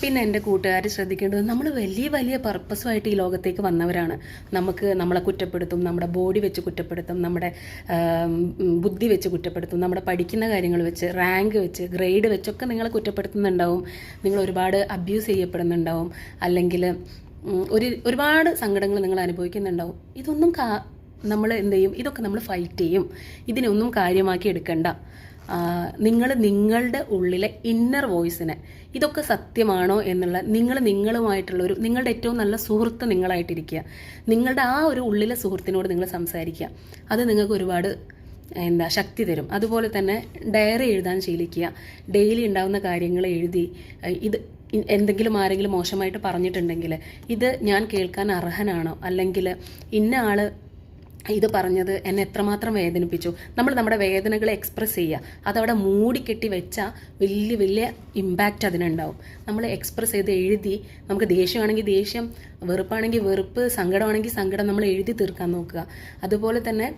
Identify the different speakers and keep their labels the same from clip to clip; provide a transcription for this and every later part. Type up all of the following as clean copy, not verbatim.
Speaker 1: പിന്നെ എൻ്റെ കൂട്ടുകാർ ശ്രദ്ധിക്കേണ്ടത് നമ്മൾ വലിയ വലിയ പർപ്പസുമായിട്ട് ഈ ലോകത്തേക്ക് വന്നവരാണ്. നമ്മളെ കുറ്റപ്പെടുത്തും, നമ്മുടെ ബോഡി വെച്ച് കുറ്റപ്പെടുത്തും, നമ്മുടെ ബുദ്ധി വെച്ച് കുറ്റപ്പെടുത്തും, നമ്മുടെ പഠിക്കുന്ന കാര്യങ്ങൾ വെച്ച്, റാങ്ക് വെച്ച്, ഗ്രേഡ് വെച്ചൊക്കെ നിങ്ങളെ കുറ്റപ്പെടുത്തുന്നുണ്ടാവും. നിങ്ങൾ ഒരുപാട് അബ്യൂസ് ചെയ്യപ്പെടുന്നുണ്ടാവും, അല്ലെങ്കിൽ ഒരുപാട് സങ്കടങ്ങൾ നിങ്ങൾ അനുഭവിക്കുന്നുണ്ടാവും. ഇതൊന്നും നമ്മൾ എന്ത് ചെയ്യും? ഇതൊക്കെ നമ്മൾ ഫൈറ്റ് ചെയ്യും. ഇതിനൊന്നും കാര്യമാക്കി എടുക്കണ്ട. നിങ്ങളുടെ ഉള്ളിലെ ഇന്നർ വോയിസിനെ ഇതൊക്കെ സത്യമാണോ എന്നുള്ള നിങ്ങളുമായിട്ടുള്ളൊരു നിങ്ങളുടെ ഏറ്റവും നല്ല സുഹൃത്ത് നിങ്ങളായിട്ടിരിക്കുക. നിങ്ങളുടെ ആ ഒരു ഉള്ളിലെ സുഹൃത്തിനോട് നിങ്ങൾ സംസാരിക്കുക. അത് നിങ്ങൾക്ക് ഒരുപാട് ശക്തി തരും. അതുപോലെ തന്നെ ഡയറി എഴുതാൻ ശീലിക്കുക. ഡെയിലി ഉണ്ടാകുന്ന കാര്യങ്ങൾ എഴുതി ഇത് എന്തെങ്കിലും ആരെങ്കിലും മോശമായിട്ട് പറഞ്ഞിട്ടുണ്ടെങ്കിൽ ഇത് ഞാൻ കേൾക്കാൻ അർഹനാണോ, അല്ലെങ്കിൽ ഇന്ന ആൾ ഇത് പറഞ്ഞത് എന്നെ എത്രമാത്രം വേദനിപ്പിച്ചു. നമ്മുടെ വേദനകളെ എക്സ്പ്രസ് ചെയ്യുക. അതവിടെ മൂടിക്കെട്ടി വെച്ചാൽ വലിയ വലിയ ഇമ്പാക്റ്റ് അതിനുണ്ടാവും. നമ്മൾ എക്സ്പ്രസ് ചെയ്ത് എഴുതി, നമുക്ക് ദേഷ്യമാണെങ്കിൽ ദേഷ്യം, വെറുപ്പാണെങ്കിൽ വെറുപ്പ്, സങ്കടമാണെങ്കിൽ സങ്കടം നമ്മൾ എഴുതി തീർക്കാൻ നോക്കുക. അതുപോലെ തന്നെ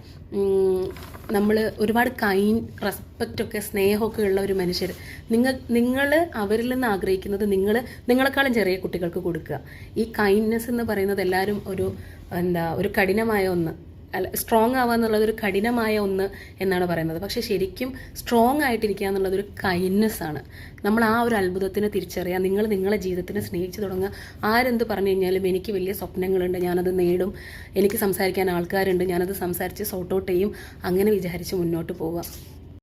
Speaker 1: നമ്മൾ ഒരുപാട് റെസ്പെക്റ്റൊക്കെ സ്നേഹമൊക്കെ ഉള്ള ഒരു മനുഷ്യർ നിങ്ങൾ അവരിൽ നിന്ന് ആഗ്രഹിക്കുന്നത് നിങ്ങളെക്കാളും ചെറിയ കുട്ടികൾക്ക് കൊടുക്കുക. ഈ കൈൻഡ്നെസ് എന്ന് പറയുന്നത് എല്ലാവരും ഒരു കഠിനമായ ഒന്ന്, സ്ട്രോങ് ആവുക എന്നുള്ളത് ഒരു കഠിനമായ ഒന്ന് എന്നാണ് പറയുന്നത്. പക്ഷേ ശരിക്കും സ്ട്രോങ് ആയിട്ടിരിക്കുക എന്നുള്ളതൊരു കൈൻഡ്നെസ് ആണ്. നമ്മൾ ആ ഒരു അത്ഭുതത്തിനെ തിരിച്ചറിയുക. നിങ്ങളെ ജീവിതത്തിനെ സ്നേഹിച്ച് തുടങ്ങുക. ആരെന്ത് പറഞ്ഞു കഴിഞ്ഞാലും എനിക്ക് വലിയ സ്വപ്നങ്ങളുണ്ട്, ഞാനത് നേടും, എനിക്ക് സംസാരിക്കാൻ ആൾക്കാരുണ്ട്, ഞാനത് സംസാരിച്ച് സോർട്ട് ഔട്ട് ചെയ്യും, അങ്ങനെ വിചാരിച്ച് മുന്നോട്ട് പോവുക.